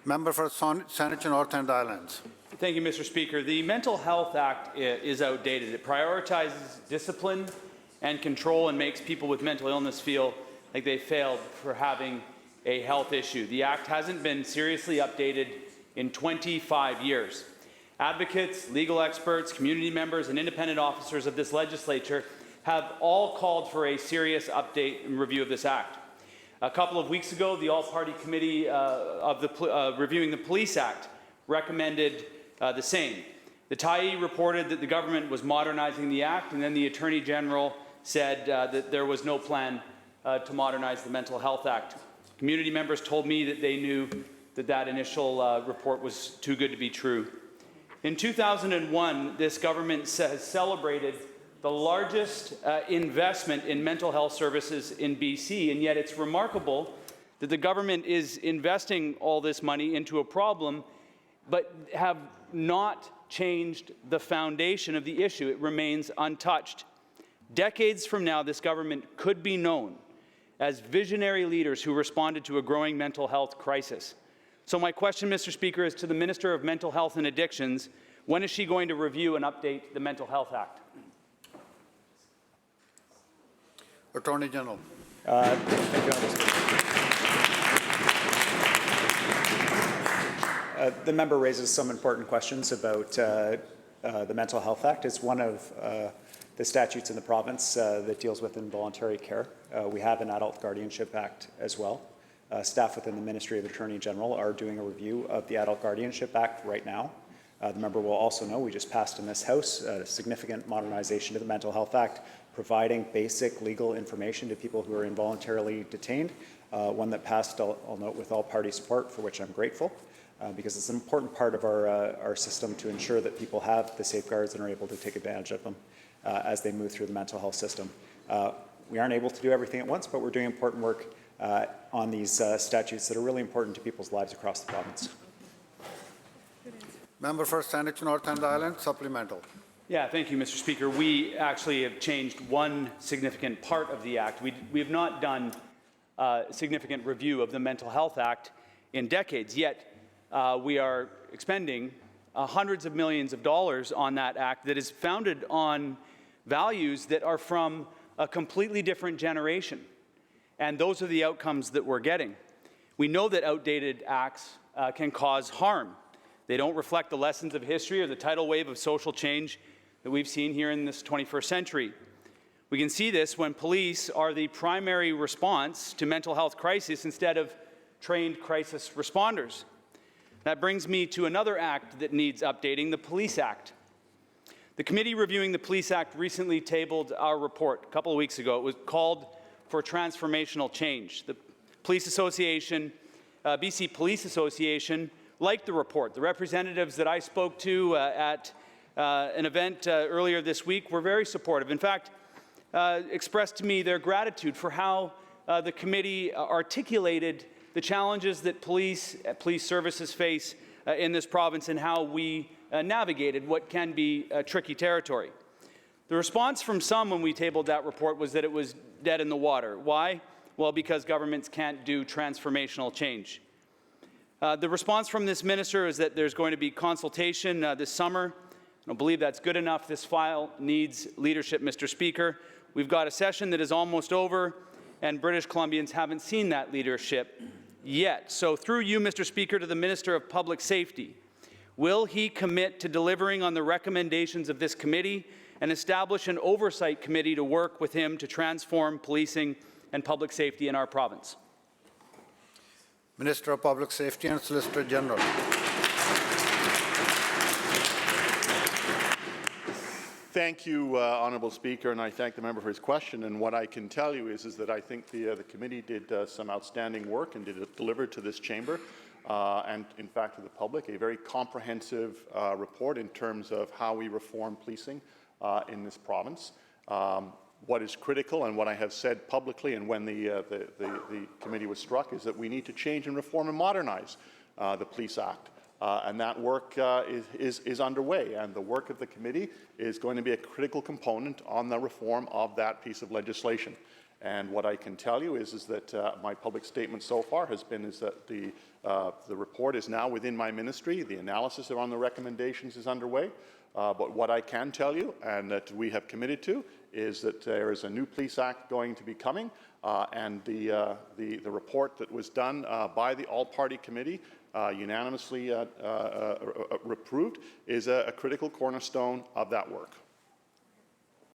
Member for Saanich North and Islands. Thank you, Mr. Speaker. The Mental Health Act is outdated. It prioritizes discipline and control and makes people with mental illness feel like they failed for having a health issue. The Act hasn't been seriously updated in 25 years. Advocates, legal experts, community members, and independent officers of this legislature have all called for a serious update and review of this Act. A couple of weeks ago, the All-Party Committee reviewing the Police Act recommended the same. The Tyee reported that the government was modernizing the Act, and then the Attorney General said that there was no plan to modernize the Mental Health Act. Community members told me that they knew that that initial report was too good to be true. In 2001, this government has celebrated the largest investment in mental health services in BC, and yet it's remarkable that the government is investing all this money into a problem but have not changed the foundation of the issue. It remains untouched. Decades from now, this government could be known as visionary leaders who responded to a growing mental health crisis. So my question, Mr. Speaker, is to the Minister of Mental Health and Addictions. When is she going to review and update the Mental Health Act? Attorney General. Thank you, the member raises some important questions about the Mental Health Act. It's one of the statutes in the province that deals with involuntary care. We have an Adult Guardianship Act as well. Staff within the Ministry of the Attorney General are doing a review of the Adult Guardianship Act right now. The member will also know we just passed in this House a significant modernization to the Mental Health Act, providing basic legal information to people who are involuntarily detained, one that passed, I'll note, with all-party support, for which I'm grateful, because it's an important part of our system to ensure that people have the safeguards and are able to take advantage of them as they move through the mental health system. We aren't able to do everything at once, but we're doing important work on these statutes that are really important to people's lives across the province. Member for Saanich North and Islands, supplemental. Yeah, thank you, Mr. Speaker. We actually have changed one significant part of the Act. We have not done a significant review of the Mental Health Act in decades, yet we are expending hundreds of millions of dollars on that Act that is founded on values that are from a completely different generation. And those are the outcomes that we're getting. We know that outdated acts can cause harm. They don't reflect the lessons of history or the tidal wave of social change that we've seen here in this 21st century. We can see this when police are the primary response to mental health crisis instead of trained crisis responders. That brings me to another act that needs updating, the Police Act. The committee reviewing the Police Act recently tabled our report a couple of weeks ago. It was called for transformational change. The Police Association, BC Police Association, liked the report. The representatives that I spoke to at an event earlier this week were very supportive. In fact, expressed to me their gratitude for how the committee articulated the challenges that police services face in this province and how we navigated what can be tricky territory. The response from some when we tabled that report was that it was dead in the water. Why? Well, because governments can't do transformational change. The response from this minister is that there's going to be consultation this summer. I don't believe that's good enough. This file needs leadership, Mr. Speaker. We've got a session that is almost over, and British Columbians haven't seen that leadership yet. So through you, Mr. Speaker, to the Minister of Public Safety, will he commit to delivering on the recommendations of this committee and establish an oversight committee to work with him to transform policing and public safety in our province? Minister of Public Safety and Solicitor General. Thank you, Honourable Speaker, and I thank the member for his question. And what I can tell you is that I think the committee did some outstanding work and delivered to this chamber and, in fact, to the public a very comprehensive report in terms of how we reform policing in this province. What is critical and what I have said publicly and when the committee was struck is that we need to change and reform and modernize the Police Act. And that work is underway, and the work of the committee is going to be a critical component on the reform of that piece of legislation. And what I can tell you is that my public statement so far has been is that the report is now within my ministry. The analysis on the recommendations is underway. But what I can tell you, and that we have committed to, is that there is a new police act going to be coming, and the report that was done by the all-party committee, unanimously approved, is a critical cornerstone of that work.